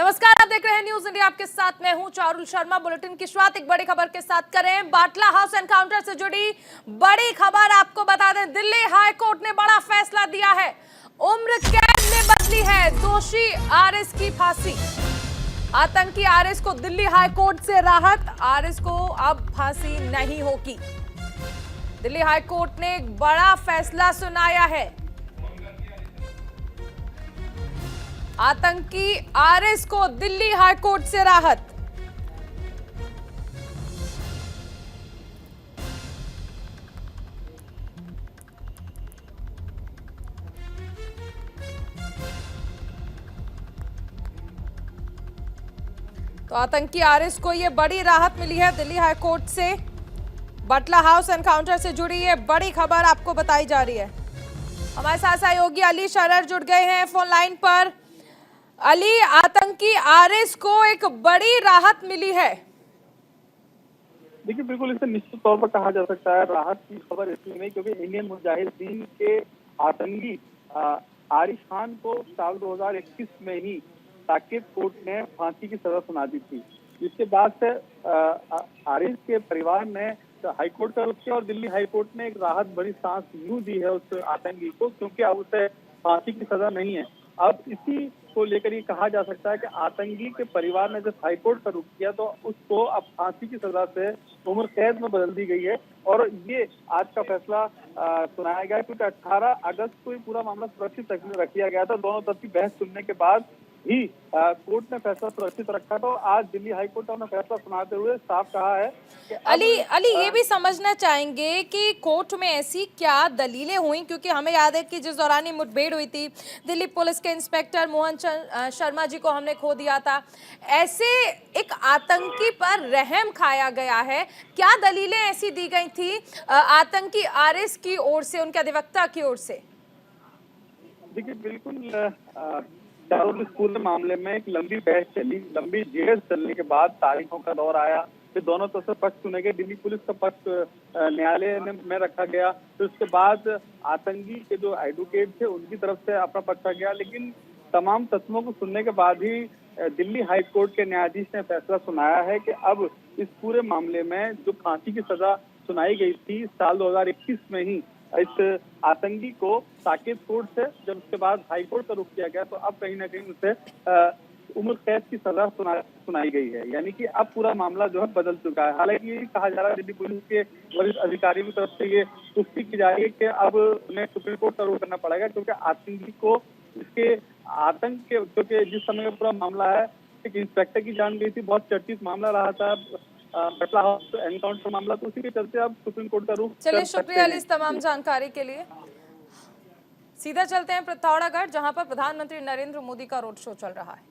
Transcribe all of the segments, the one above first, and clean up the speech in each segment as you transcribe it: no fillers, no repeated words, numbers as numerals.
नमस्कार, आप देख रहे हैं न्यूज इंडिया। आपके साथ मैं हूं चारुल शर्मा। बुलेटिन की शुरुआत एक बड़ी खबर के साथ करें। बाटला हाउस एनकाउंटर से जुड़ी बड़ी खबर आपको बता दें, दिल्ली हाई कोर्ट ने बड़ा फैसला दिया है। उम्र कैद में बदली है दोषी आरएस की फांसी। आतंकी आरएस को दिल्ली हाई कोर्ट से राहत, आरएस को अब फांसी नहीं होगी। दिल्ली हाई कोर्ट ने एक बड़ा फैसला सुनाया है। आतंकी आरएस को दिल्ली हाई कोर्ट से राहत। तो आतंकी आरएस को यह बड़ी राहत मिली है दिल्ली हाई कोर्ट से। बाटला हाउस एनकाउंटर से जुड़ी ये बड़ी खबर आपको बताई जा रही है। हमारे साथ सहयोगी अली शरर जुड़ गए हैं फोन लाइन पर। अली, आतंकी आरएस को एक बड़ी राहत मिली है। देखिए, बिल्कुल इसे निश्चित तौर पर कहा जा सकता है राहत की खबर इसलिए नहीं क्योंकि इंडियन मुजाहिदीन के आतंकी आरिफ खान को साल 2021 में ही साकेत कोर्ट ने फांसी की सजा सुना दी थी। जिसके बाद से आरिफ के परिवार ने हाईकोर्ट का रुख किया और दिल्ली हाईकोर्ट ने एक राहत भरी सांस यूं दी है उस आतंकी को, क्योंकि अब उसे फांसी की सजा नहीं है। अब इसी को लेकर ये कहा जा सकता है कि आतंकी के परिवार ने जब हाईकोर्ट का रुख किया तो उसको अब फांसी की सजा से उम्र कैद में बदल दी गई है। और ये आज का फैसला सुनाया गया क्योंकि 18 अगस्त को ये पूरा मामला सुरक्षित रख लिया गया था। दोनों तरफ की बहस सुनने के बाद ही कोर्ट ने फैसला सुरक्षित रखा। तो आज दिल्ली हाईकोर्ट ने फैसला सुनाते हुए साफ कहा है कि अली ये भी समझना चाहेंगे कि कोर्ट में ऐसी क्या दलीलें हुई, क्योंकि हमें याद है कि जिस दौरान ये मुठभेड़ हुई थी दिल्ली पुलिस के इंस्पेक्टर मोहन शर्मा जी को हमने खो दिया था। ऐसे एक आतंकी पर रहम खाया गया है। क्या दलीलें ऐसी दी गई थी आतंकी आरएस की ओर से, उनके अधिवक्ता की ओर से? देखिए, बिल्कुल इस पूरे मामले में एक लंबी बहस चली। लंबी जेल चलने के बाद तारीखों का दौर आया, फिर दोनों तरफ से पक्ष सुने गए। दिल्ली पुलिस का पक्ष न्यायालय में रखा गया, फिर उसके बाद आतंकी के जो एडवोकेट थे उनकी तरफ से अपना पक्ष आ गया। लेकिन तमाम तथ्यों को सुनने के बाद ही दिल्ली हाई कोर्ट के न्यायाधीश ने फैसला सुनाया है कि अब इस पूरे मामले में जो फांसी की सजा सुनाई गई थी साल 2021 में ही इस आतंकी को साकेत कोर्ट से, जब उसके बाद हाई कोर्ट का रुख किया गया तो अब कहीं ना कहीं उसे उम्र कैद की सजा सुनाई गई है। यानी कि अब पूरा मामला जो है बदल चुका है। हालांकि ये कहा जा रहा है दिल्ली पुलिस के वरिष्ठ अधिकारियों की तरफ से ये पुष्टि की जा रही है कि अब उन्हें सुप्रीम कोर्ट का रुख करना पड़ेगा, क्योंकि आतंकी को इसके आतंक के, क्योंकि जिस समय में पूरा मामला है एक इंस्पेक्टर की जान गई थी, बहुत चर्चित मामला रहा था बाटला हाउस एनकाउंटर मामला, तो उसी के चलते अब सुप्रीम कोर्ट का रुख। चलिए, शुक्रिया अली इस तमाम जानकारी के लिए। सीधा चलते हैं पिथौरागढ़, जहां पर प्रधानमंत्री नरेंद्र मोदी का रोड शो चल रहा है।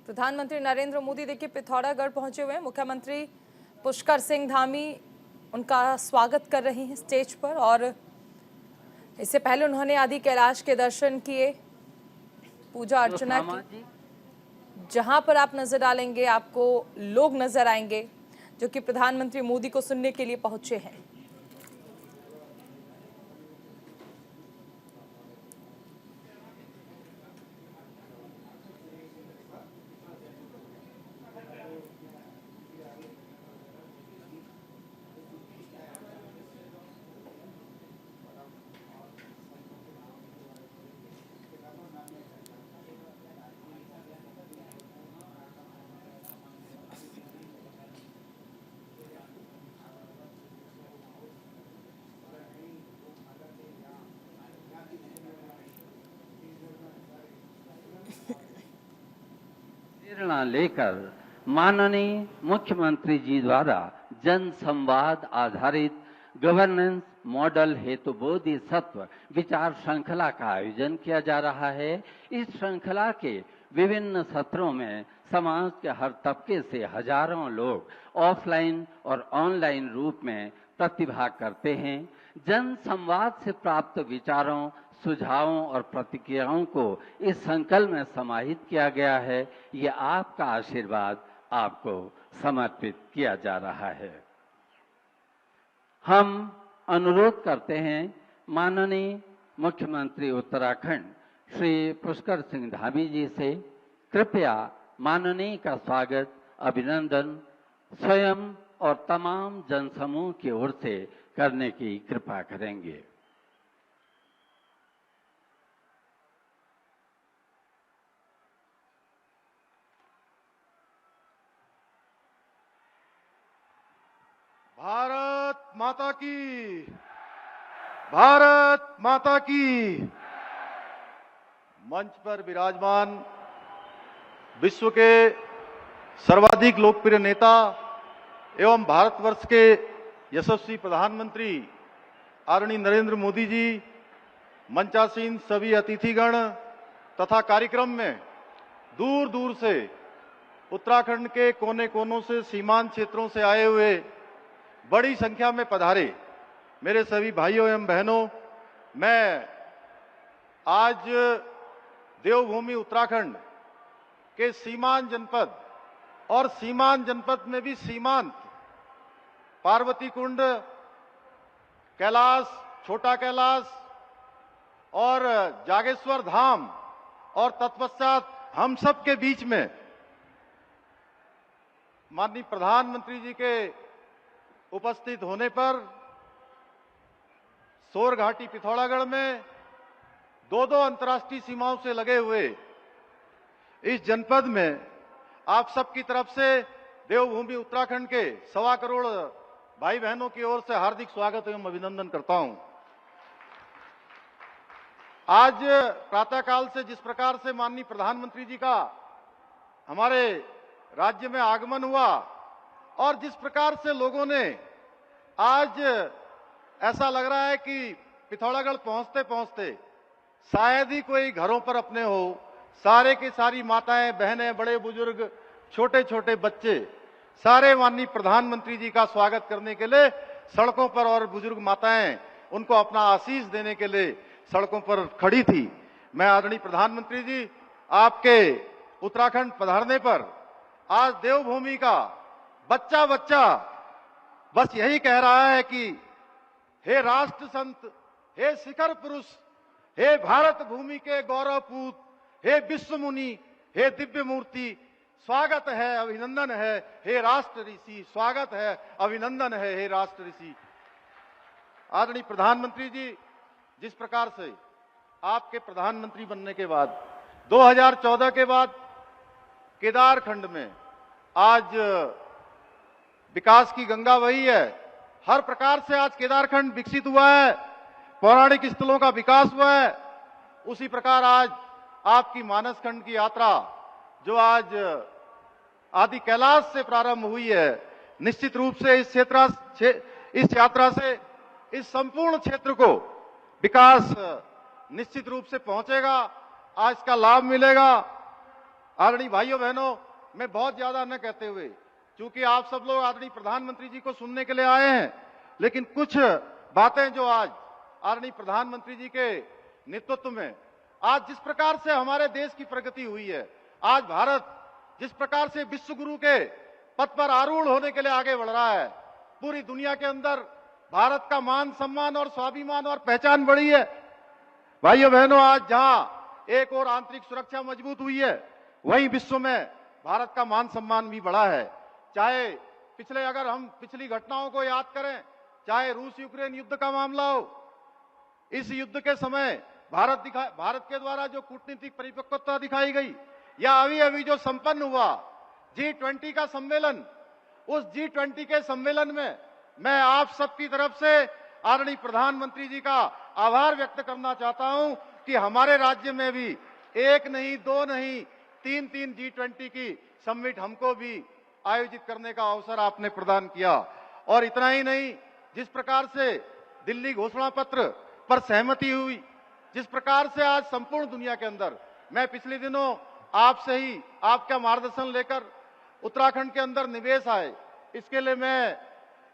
प्रधानमंत्री नरेंद्र मोदी देखिए पिथौरागढ़ पहुंचे हुए हैं। मुख्यमंत्री पुष्कर सिंह धामी उनका स्वागत कर रही हैं स्टेज पर, और इससे पहले उन्होंने आदि कैलाश के दर्शन किए, पूजा अर्चना की। जहां पर आप नजर डालेंगे आपको लोग नजर आएंगे जो कि प्रधानमंत्री मोदी को सुनने के लिए पहुंचे हैं। प्रेरणा लेकर माननीय मुख्यमंत्री जी द्वारा जन संवाद आधारित गवर्नेंस मॉडल हेतु बोधिसत्व विचार श्रृंखला का आयोजन किया जा रहा है। इस श्रृंखला के विभिन्न सत्रों में समाज के हर तबके से हजारों लोग ऑफलाइन और ऑनलाइन रूप में प्रतिभाग करते हैं। जन संवाद से प्राप्त विचारों, सुझावों और प्रतिक्रियाओं को इस संकल्प में समाहित किया गया है। ये आपका आशीर्वाद आपको समर्पित किया जा रहा है। हम अनुरोध करते हैं माननीय मुख्यमंत्री उत्तराखंड श्री पुष्कर सिंह धामी जी से कृपया माननीय का स्वागत, अभिनंदन स्वयं और तमाम जनसमूह की ओर से करने की कृपा करेंगे। भारत माता की, भारत माता की। मंच पर विराजमान विश्व के सर्वाधिक लोकप्रिय नेता एवं भारतवर्ष के यशस्वी प्रधानमंत्री आदरणीय नरेंद्र मोदी जी, मंचासीन सभी अतिथिगण तथा कार्यक्रम में दूर दूर से उत्तराखंड के कोने कोनों से, सीमांत क्षेत्रों से आए हुए बड़ी संख्या में पधारे मेरे सभी भाइयों एवं बहनों, मैं आज देवभूमि उत्तराखंड के सीमांत जनपद और सीमांत जनपद में भी सीमांत पार्वती कुंड, कैलाश, छोटा कैलाश और जागेश्वर धाम और तत्पश्चात हम सब के बीच में माननीय प्रधानमंत्री जी के उपस्थित होने पर सोर घाटी पिथौरागढ़ में दो अंतर्राष्ट्रीय सीमाओं से लगे हुए इस जनपद में आप सबकी तरफ से देवभूमि उत्तराखंड के 1.25 करोड़ भाई बहनों की ओर से हार्दिक स्वागत एवं अभिनंदन करता हूं। आज प्रातःकाल से जिस प्रकार से माननीय प्रधानमंत्री जी का हमारे राज्य में आगमन हुआ और जिस प्रकार से लोगों ने आज ऐसा लग रहा है कि पिथौरागढ़ पहुंचते पहुंचते शायद ही कोई घरों पर अपने हो, सारे की सारी माताएं, बहनें, बड़े बुजुर्ग, छोटे छोटे बच्चे सारे माननीय प्रधानमंत्री जी का स्वागत करने के लिए सड़कों पर, और बुजुर्ग माताएं उनको अपना आशीष देने के लिए सड़कों पर खड़ी थी। मैं आदरणीय प्रधानमंत्री जी, आपके उत्तराखंड पधारने पर आज देवभूमि का बच्चा बच्चा बस यही कह रहा है कि हे राष्ट्र संत, हे शिखर पुरुष, हे भारत भूमि के गौरवपूत, हे विश्व मुनि, हे दिव्य मूर्ति, स्वागत है, अभिनंदन है, हे राष्ट्र ऋषि, स्वागत है, अभिनंदन है, हे राष्ट्र ऋषि। आदरणीय प्रधानमंत्री जी, जिस प्रकार से आपके प्रधानमंत्री बनने के बाद 2014 के बाद केदारखंड में आज विकास की गंगा बही है, हर प्रकार से आज केदारखंड विकसित हुआ है, पौराणिक स्थलों का विकास हुआ है, उसी प्रकार आज आपकी मानसखंड की यात्रा जो आज आदि कैलाश से प्रारंभ हुई है, निश्चित रूप से इस यात्रा से इस संपूर्ण क्षेत्र को विकास निश्चित रूप से पहुंचेगा, आज का लाभ मिलेगा। आदरणीय भाइयों बहनों, मैं बहुत ज्यादा न कहते हुए, क्योंकि आप सब लोग आदरणीय प्रधानमंत्री जी को सुनने के लिए आए हैं, लेकिन कुछ बातें जो आज आदरणीय प्रधानमंत्री जी के नेतृत्व में आज जिस प्रकार से हमारे देश की प्रगति हुई है, आज भारत जिस प्रकार से विश्व गुरु के पद पर आरूढ़ होने के लिए आगे बढ़ रहा है, पूरी दुनिया के अंदर भारत का मान सम्मान और स्वाभिमान और पहचान बढ़ी है। भाइयों बहनों, आज जहां एक और आंतरिक सुरक्षा मजबूत हुई है, वहीं विश्व में भारत का मान सम्मान भी बढ़ा है। चाहे अगर हम पिछली घटनाओं को याद करें, चाहे रूस यूक्रेन युद्ध का मामला हो, इस युद्ध के समय भारत के द्वारा जो कूटनीतिक परिपक्वता दिखाई गई, या अभी अभी जो संपन्न हुआ G20 का सम्मेलन, उस G20 के सम्मेलन में मैं आप सबकी तरफ से आदरणीय प्रधानमंत्री जी का आभार व्यक्त करना चाहता हूं कि हमारे राज्य में भी एक नहीं, दो नहीं, तीन G20 की समिट हमको भी आयोजित करने का अवसर आपने प्रदान किया। और इतना ही नहीं, जिस प्रकार से दिल्ली घोषणा पत्र पर सहमति हुई, जिस प्रकार से आज संपूर्ण दुनिया के अंदर, मैं पिछले दिनों आपसे ही आपका मार्गदर्शन लेकर उत्तराखंड के अंदर निवेश आए, इसके लिए मैं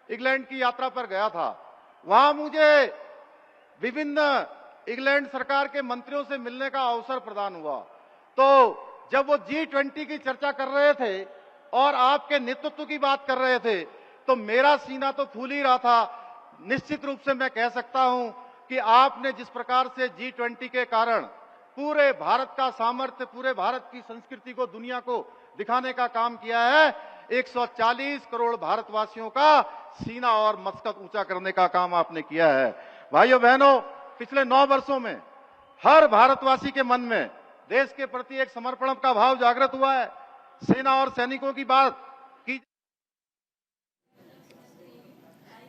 इंग्लैंड की यात्रा पर गया था। वहां मुझे विभिन्न इंग्लैंड सरकार के मंत्रियों से मिलने का अवसर प्रदान हुआ। तो जब वो G20 की चर्चा कर रहे थे और आपके नेतृत्व की बात कर रहे थे, तो मेरा सीना तो फूल ही रहा था। निश्चित रूप से मैं कह सकता हूं कि आपने जिस प्रकार से G20 के कारण पूरे भारत का सामर्थ्य, पूरे भारत की संस्कृति को दुनिया को दिखाने का काम किया है। 140 करोड़ भारतवासियों का सीना और मस्तक ऊंचा करने का काम आपने किया है। भाइयों बहनों, पिछले 9 वर्षों में हर भारतवासी के मन में देश के प्रति एक समर्पण का भाव जागृत हुआ है। सेना और सैनिकों की बात की।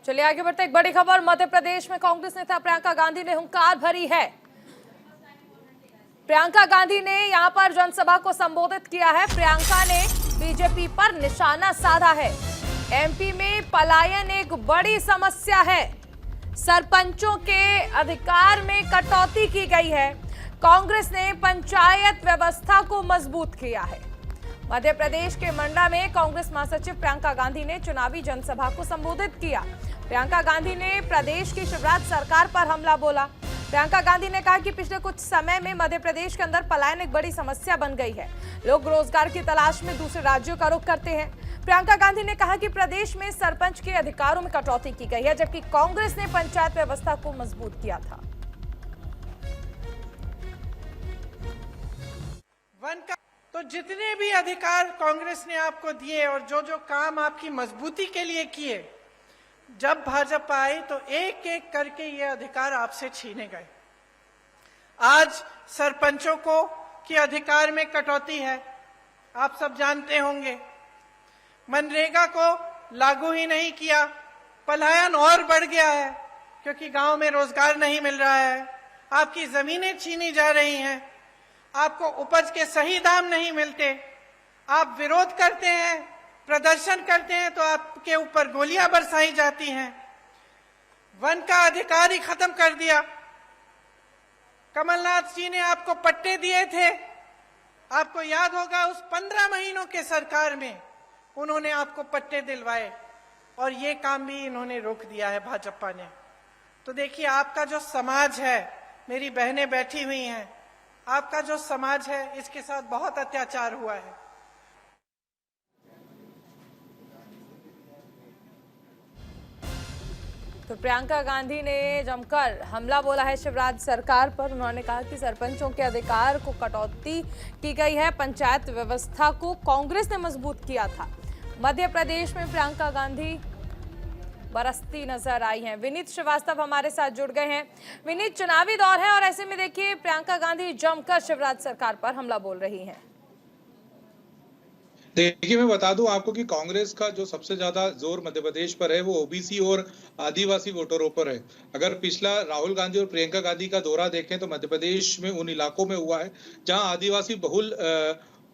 चलिए आगे बढ़ते, एक बड़ी खबर मध्य प्रदेश में कांग्रेस नेता प्रियंका गांधी ने हुंकार भरी है। प्रियंका गांधी ने यहां पर जनसभा को संबोधित किया है। प्रियंका ने बीजेपी पर निशाना साधा है। एमपी में पलायन एक बड़ी समस्या है। सरपंचों के अधिकार में कटौती की गई है। कांग्रेस ने पंचायत व्यवस्था को मजबूत किया है। मध्य प्रदेश के मंडला में कांग्रेस महासचिव प्रियंका गांधी ने चुनावी जनसभा को संबोधित किया। प्रियंका गांधी ने प्रदेश की शिवराज सरकार पर हमला बोला। प्रियंका गांधी ने कहा कि पिछले कुछ समय में मध्य प्रदेश के अंदर पलायन एक बड़ी समस्या बन गई है। लोग रोजगार की तलाश में दूसरे राज्यों का रुख करते हैं। प्रियंका गांधी ने कहा कि प्रदेश में सरपंच के अधिकारों में कटौती की गई है, जबकि कांग्रेस ने पंचायत व्यवस्था को मजबूत किया था। तो जितने भी अधिकार कांग्रेस ने आपको दिए और जो जो काम आपकी मजबूती के लिए किए, जब भाजपा आई तो एक एक करके ये अधिकार आपसे छीने गए। आज सरपंचों को के अधिकार में कटौती है, आप सब जानते होंगे। मनरेगा को लागू ही नहीं किया, पलायन और बढ़ गया है क्योंकि गांव में रोजगार नहीं मिल रहा है। आपकी जमीनें छीनी जा रही हैं, आपको उपज के सही दाम नहीं मिलते। आप विरोध करते हैं, प्रदर्शन करते हैं तो आपके ऊपर गोलियां बरसाई जाती हैं। वन का अधिकार ही खत्म कर दिया। कमलनाथ जी ने आपको पट्टे दिए थे, आपको याद होगा उस 15 महीनों के सरकार में उन्होंने आपको पट्टे दिलवाए और ये काम भी इन्होंने रोक दिया है भाजपा ने। तो देखिए, आपका जो समाज है, मेरी बहनें बैठी हुई हैं, आपका जो समाज है इसके साथ बहुत अत्याचार हुआ है। तो प्रियंका गांधी ने जमकर हमला बोला है शिवराज सरकार पर। उन्होंने कहा कि सरपंचों के अधिकार को कटौती की गई है। पंचायत व्यवस्था को कांग्रेस ने मजबूत किया था। मध्य प्रदेश में प्रियंका गांधी बरसती नजर आई हैं। विनीत श्रीवास्तव हमारे साथ जुड़ गए हैं। विनीत, चुनावी दौर है और ऐसे में देखिए प्रियंका गांधी जमकर शिवराज सरकार पर हमला बोल रही हैं। देखिए, मैं बता दूं आपको कि कांग्रेस का जो सबसे ज्यादा जोर मध्य प्रदेश पर है वो ओबीसी और आदिवासी वोटरों पर है। अगर पिछला राहुल गांधी और प्रियंका गांधी का दौरा देखें तो मध्य प्रदेश में उन इलाकों में हुआ है जहां आदिवासी बहुल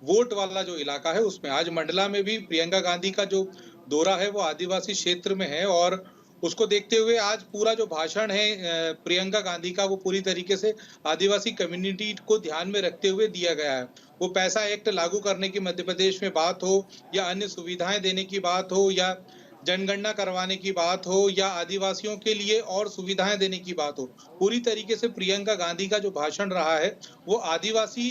वोट वाला जो इलाका है उसमें। आज मंडला में भी प्रियंका गांधी का जो दौरा है वो आदिवासी क्षेत्र में है और उसको देखते हुए आज पूरा जो भाषण है प्रियंका गांधी का वो पूरी तरीके से आदिवासी कम्युनिटी को ध्यान में रखते हुए दिया गया है। वो पैसा एक्ट लागू करने की मध्य प्रदेश में बात हो या अन्य सुविधाएं देने की बात हो या जनगणना करवाने की बात हो या आदिवासियों के लिए और सुविधाएं देने की बात हो, पूरी तरीके से प्रियंका गांधी का जो भाषण रहा है वो आदिवासी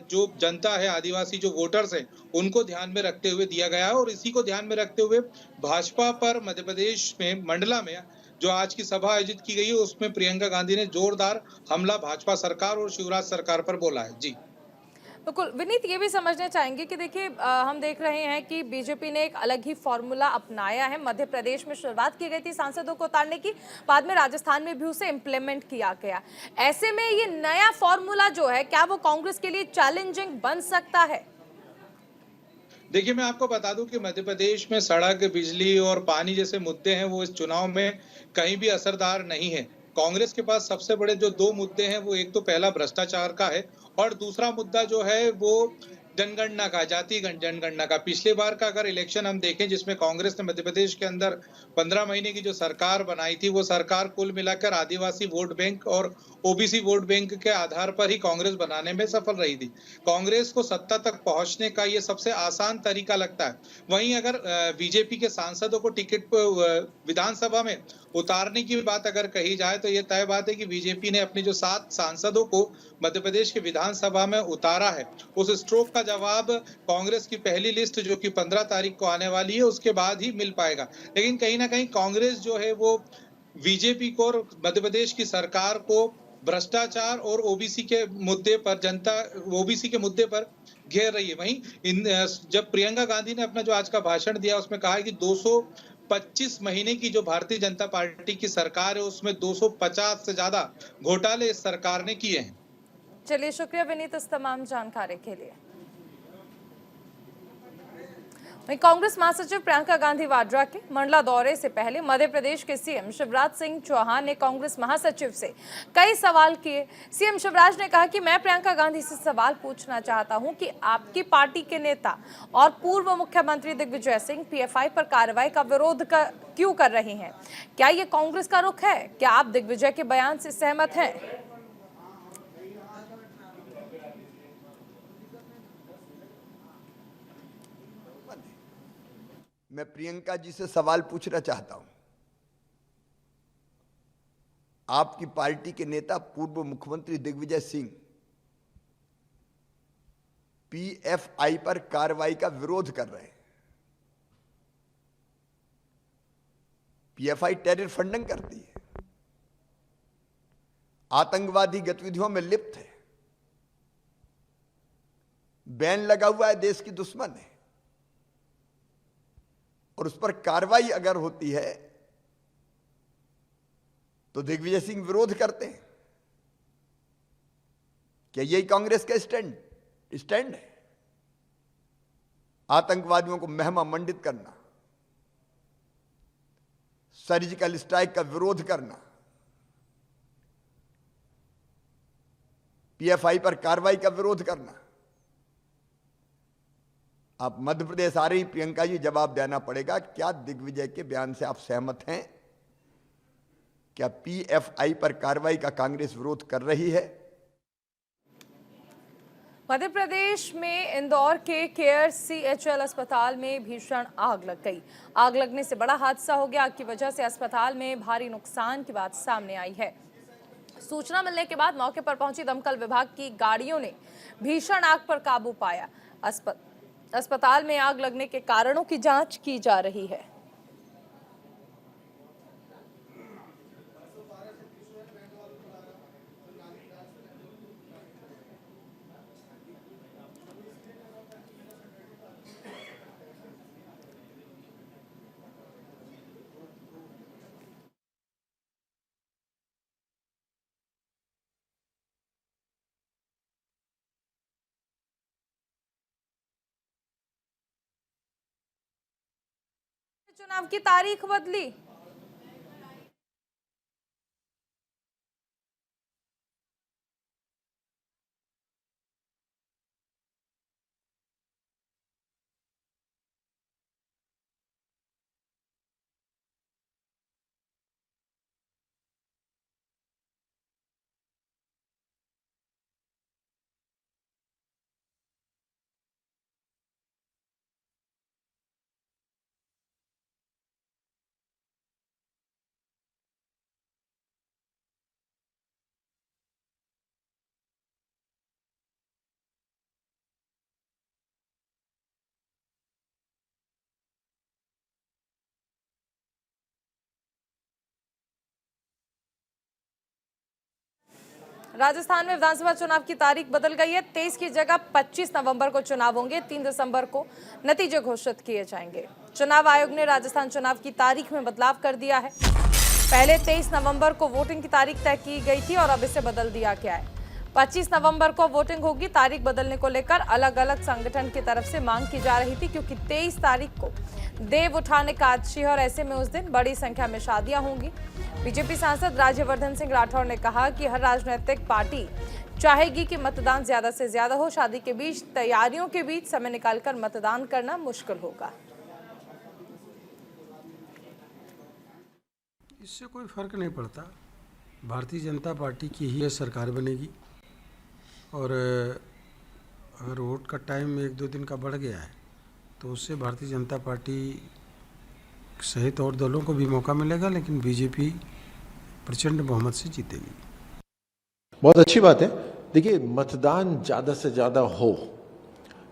जो जनता है, आदिवासी जो वोटर्स हैं, उनको ध्यान में रखते हुए दिया गया है। और इसी को ध्यान में रखते हुए भाजपा पर मध्य प्रदेश में मंडला में जो आज की सभा आयोजित की गई है उसमें प्रियंका गांधी ने जोरदार हमला भाजपा सरकार और शिवराज सरकार पर बोला है। जी बिल्कुल। विनीत, ये भी समझना चाहेंगे कि देखिए हम देख रहे हैं कि बीजेपी ने एक अलग ही फॉर्मूला अपनाया है। मध्य प्रदेश में शुरुआत की गई थी सांसदों को उतारने की, बाद में राजस्थान में भी उसे इम्प्लीमेंट किया गया। ऐसे में ये नया फॉर्मूला जो है, क्या वो कांग्रेस के लिए चैलेंजिंग बन सकता है? देखिए, मैं आपको बता दूं कि मध्य प्रदेश में सड़क, बिजली और पानी जैसे मुद्दे हैं वो इस चुनाव में कहीं भी असरदार नहीं है। कांग्रेस के पास सबसे बड़े जो 2 मुद्दे हैं वो एक तो पहला भ्रष्टाचार का है और दूसरा मुद्दा जो है वो जनगणना का, जाति जनगणना का। पिछले बार का अगर इलेक्शन हम देखें जिसमें कांग्रेस ने मध्य प्रदेश के अंदर 15 महीने की जो सरकार बनाई थी, वो सरकार कुल मिलाकर आदिवासी वोट बैंक और ओबीसी वोट बैंक के आधार पर ही कांग्रेस बनाने में सफल रही थी। कांग्रेस को सत्ता तक पहुंचने का ये सबसे आसान तरीका लगता है। वहीं अगर बीजेपी के सांसदों को टिकट विधानसभा में उतारने की बात अगर कही जाए तो ये तय बात है कि बीजेपी ने अपने जो 7 सांसदों को मध्य प्रदेश के विधानसभा में उतारा है, उस स्ट्रोक का जवाब कांग्रेस की पहली लिस्ट जो कि 15 तारीख को आने वाली है उसके बाद ही मिल पाएगा। लेकिन कहीं ना कहीं कांग्रेस जो है वो बीजेपी को और मध्य प्रदेश की सरकार को भ्रष्टाचार और ओबीसी के मुद्दे पर जनता ओबीसी के मुद्दे पर घेर रही है। वहीं जब प्रियंका गांधी ने अपना जो आज का भाषण दिया उसमें कहा है कि 225 महीने की जो भारतीय जनता पार्टी की सरकार है उसमें 250 से ज्यादा घोटाले इस सरकार ने किए हैं। चलिए, शुक्रिया विनीत इस तमाम जानकारी के लिए। वहीं कांग्रेस महासचिव प्रियंका गांधी वाड्रा के मंडला दौरे से पहले मध्य प्रदेश के सीएम शिवराज सिंह चौहान ने कांग्रेस महासचिव से कई सवाल किए। सीएम शिवराज ने कहा कि मैं प्रियंका गांधी से सवाल पूछना चाहता हूं कि आपकी पार्टी के नेता और पूर्व मुख्यमंत्री दिग्विजय सिंह पीएफआई पर कार्रवाई का विरोध क्यों कर रहे हैं? क्या ये कांग्रेस का रुख है? क्या आप दिग्विजय के बयान से सहमत हैं? मैं प्रियंका जी से सवाल पूछना चाहता हूं। आपकी पार्टी के नेता पूर्व मुख्यमंत्री दिग्विजय सिंह पीएफआई पर कार्रवाई का विरोध कर रहे हैं। पीएफआई टेरर फंडिंग करती है, आतंकवादी गतिविधियों में लिप्त है, बैन लगा हुआ है, देश की दुश्मन है, और उस पर कार्रवाई अगर होती है तो दिग्विजय सिंह विरोध करते हैं। क्या यही कांग्रेस का स्टैंड है? आतंकवादियों को महिमा मंडित करना, सर्जिकल स्ट्राइक का विरोध करना, पीएफआई पर कार्रवाई का विरोध करना। आप मध्य प्रदेश आ रही प्रियंका जी, जवाब देना पड़ेगा। क्या दिग्विजय के बयान से आप सहमत हैं? क्या पीएफआई पर कार्रवाई का कांग्रेस विरोध कर रही है? मध्य प्रदेश में इंदौर के केयर सीएचएल अस्पताल में भीषण आग लग गई। आग लगने से बड़ा हादसा हो गया। आग की वजह से अस्पताल में भारी नुकसान की बात सामने आई है। सूचना मिलने के बाद मौके पर पहुंची दमकल विभाग की गाड़ियों ने भीषण आग पर काबू पाया। अस्पताल में आग लगने के कारणों की जांच की जा रही है। चुनाव की तारीख बदली। राजस्थान में विधानसभा चुनाव की तारीख बदल गई है। 23 की जगह 25 नवंबर को चुनाव होंगे। 3 दिसंबर को नतीजे घोषित किए जाएंगे। चुनाव आयोग ने राजस्थान चुनाव की तारीख में बदलाव कर दिया है। पहले 23 नवंबर को वोटिंग की तारीख तय की गई थी और अब इसे बदल दिया गया है। 25 नवंबर को वोटिंग होगी। तारीख बदलने को लेकर अलग अलग संगठन की तरफ से मांग की जा रही थी, क्योंकि 23 तारीख को देव उठान एकादशी है और ऐसे में उस दिन बड़ी संख्या में शादियां होंगी। बीजेपी सांसद राज्यवर्धन सिंह राठौर ने कहा कि हर राजनीतिक पार्टी चाहेगी कि मतदान ज्यादा से ज्यादा हो। शादी के बीच, तैयारियों के बीच समय निकालकर मतदान करना मुश्किल होगा। इससे कोई फर्क नहीं पड़ता। भारतीय जनता पार्टी की ही सरकार बनेगी और अगर वोट का टाइम 1-2 दिन का बढ़ गया है तो उससे भारतीय जनता पार्टी सहित और दलों को भी मौका मिलेगा, लेकिन बीजेपी प्रचंड बहुमत से जीतेगी। बहुत अच्छी बात है। देखिए, मतदान ज़्यादा से ज़्यादा हो,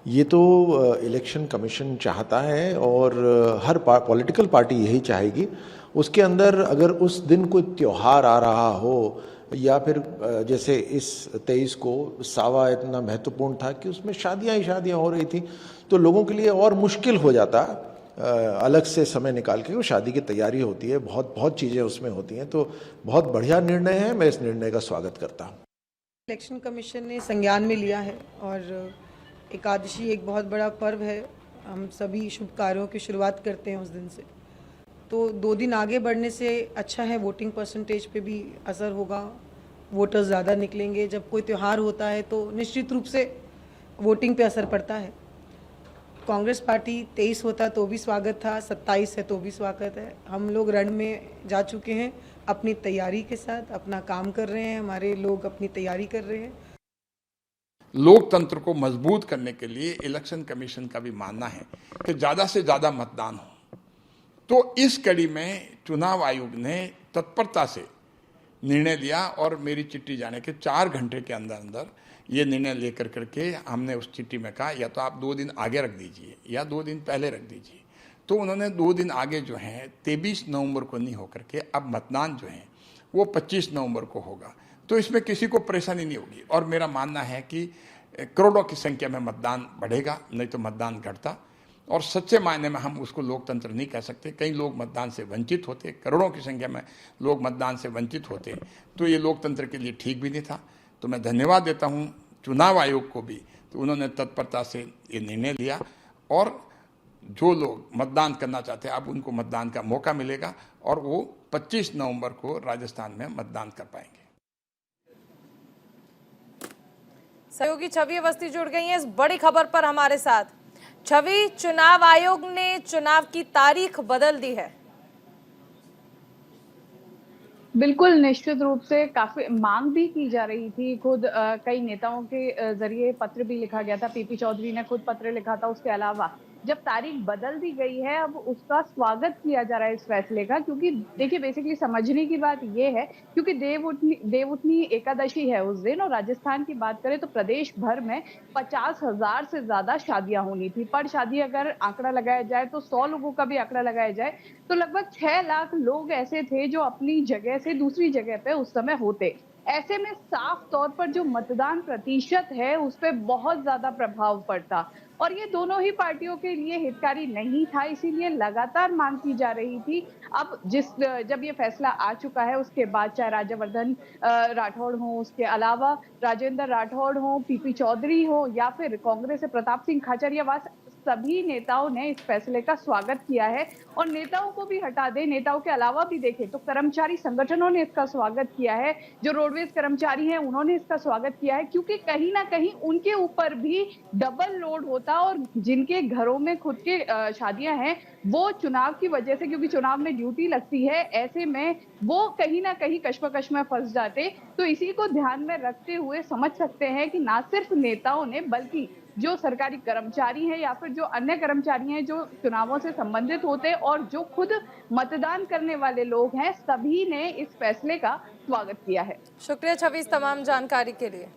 ये तो इलेक्शन कमीशन चाहता है और हर पॉलिटिकल पार्टी यही चाहेगी। उसके अंदर अगर उस दिन कोई त्यौहार आ रहा हो या फिर जैसे इस 23 को सावा इतना महत्वपूर्ण था कि उसमें शादियां ही शादियां हो रही थी, तो लोगों के लिए और मुश्किल हो जाता अलग से समय निकाल के। वो शादी की तैयारी होती है, बहुत बहुत चीज़ें उसमें होती हैं, तो बहुत बढ़िया निर्णय है, मैं इस निर्णय का स्वागत करता हूँ। इलेक्शन कमीशन ने संज्ञान में लिया है और एकादशी एक बहुत बड़ा पर्व है, हम सभी शुभ कार्यों की शुरुआत करते हैं उस दिन से, तो 2 दिन आगे बढ़ने से अच्छा है। वोटिंग परसेंटेज पे भी असर होगा, वोटर्स ज़्यादा निकलेंगे। जब कोई त्यौहार होता है तो निश्चित रूप से वोटिंग पे असर पड़ता है। कांग्रेस पार्टी 23 होता तो भी स्वागत था, 27 है तो भी स्वागत है। हम लोग रण में जा चुके हैं, अपनी तैयारी के साथ अपना काम कर रहे हैं, हमारे लोग अपनी तैयारी कर रहे हैं। लोकतंत्र को मजबूत करने के लिए इलेक्शन कमीशन का भी मानना है कि ज़्यादा से ज़्यादा मतदान हो। तो इस कड़ी में चुनाव आयोग ने तत्परता से निर्णय लिया और मेरी चिट्ठी जाने के 4 घंटे के अंदर अंदर ये निर्णय लेकर करके हमने उस चिट्ठी में कहा या तो आप 2 दिन आगे रख दीजिए या 2 दिन पहले रख दीजिए। तो उन्होंने 2 दिन आगे जो है 23 नवंबर को नहीं होकर के अब मतदान जो है वो 25 नवंबर को होगा। तो इसमें किसी को परेशानी नहीं होगी और मेरा मानना है कि करोड़ों की संख्या में मतदान बढ़ेगा, नहीं तो मतदान घटता। और सच्चे मायने में हम उसको लोकतंत्र नहीं कह सकते। कई लोग मतदान से वंचित होते, करोड़ों की संख्या में लोग मतदान से वंचित होते, तो ये लोकतंत्र के लिए ठीक भी नहीं था। तो मैं धन्यवाद देता हूँ चुनाव आयोग को भी, तो उन्होंने तत्परता से ये निर्णय लिया और जो लोग मतदान करना चाहते हैं अब उनको मतदान का मौका मिलेगा और वो 25 नवंबर को राजस्थान में मतदान कर पाएंगे। सहयोगी छवि अवस्थी जुड़ गई हैं इस बड़ी खबर पर हमारे साथ। छवि, चुनाव आयोग ने चुनाव की तारीख बदल दी है। बिल्कुल, निश्चित रूप से काफी मांग भी की जा रही थी। खुद कई नेताओं के जरिए पत्र भी लिखा गया था, पीपी चौधरी ने खुद पत्र लिखा था। उसके अलावा जब तारीख बदल दी गई है अब उसका स्वागत किया जा रहा है इस फैसले का, क्योंकि देखिए बेसिकली समझने की बात ये है क्योंकि देवउठनी एकादशी है उस दिन, और राजस्थान की बात करें तो प्रदेश भर में 50,000 से ज्यादा शादियां होनी थी। पर शादी अगर आंकड़ा लगाया जाए तो 100 लोगों का भी आंकड़ा लगाया जाए तो लगभग 6 लाख लोग ऐसे थे जो अपनी जगह से दूसरी जगह पे उस समय होते। ऐसे में साफ तौर पर जो मतदान प्रतिशत है उस पर बहुत ज्यादा प्रभाव पड़ता और ये दोनों ही पार्टियों के लिए हितकारी नहीं था, इसीलिए लगातार मांग की जा रही थी। अब जब ये फैसला आ चुका है उसके बाद चाहे राज्यवर्धन राठौड़ हो, उसके अलावा राजेंद्र राठौड़ हो, पीपी चौधरी हो या फिर कांग्रेस से प्रताप सिंह खाचरियावास, सभी नेताओं ने इस फैसले का स्वागत किया है। और नेताओं को भी हटा दे, नेताओं के अलावा भी देखें तो कर्मचारी संगठनों ने इसका स्वागत किया है। जो रोडवेज कर्मचारी हैं उन्होंने इसका स्वागत किया है, क्योंकि कहीं ना कहीं उनके ऊपर भी डबल लोड होता और जिनके घरों में खुद के शादियां हैं वो चुनाव की वजह से, क्योंकि चुनाव में ड्यूटी लगती है, ऐसे में वो कहीं ना कहीं कश्मकश में फंस जाते। तो इसी को ध्यान में रखते हुए समझ सकते हैं कि ना सिर्फ नेताओं ने बल्कि जो सरकारी कर्मचारी हैं या फिर जो अन्य कर्मचारी हैं जो चुनावों से संबंधित होते हैं और जो खुद मतदान करने वाले लोग हैं, सभी ने इस फैसले का स्वागत किया है। शुक्रिया छवि इस तमाम जानकारी के लिए।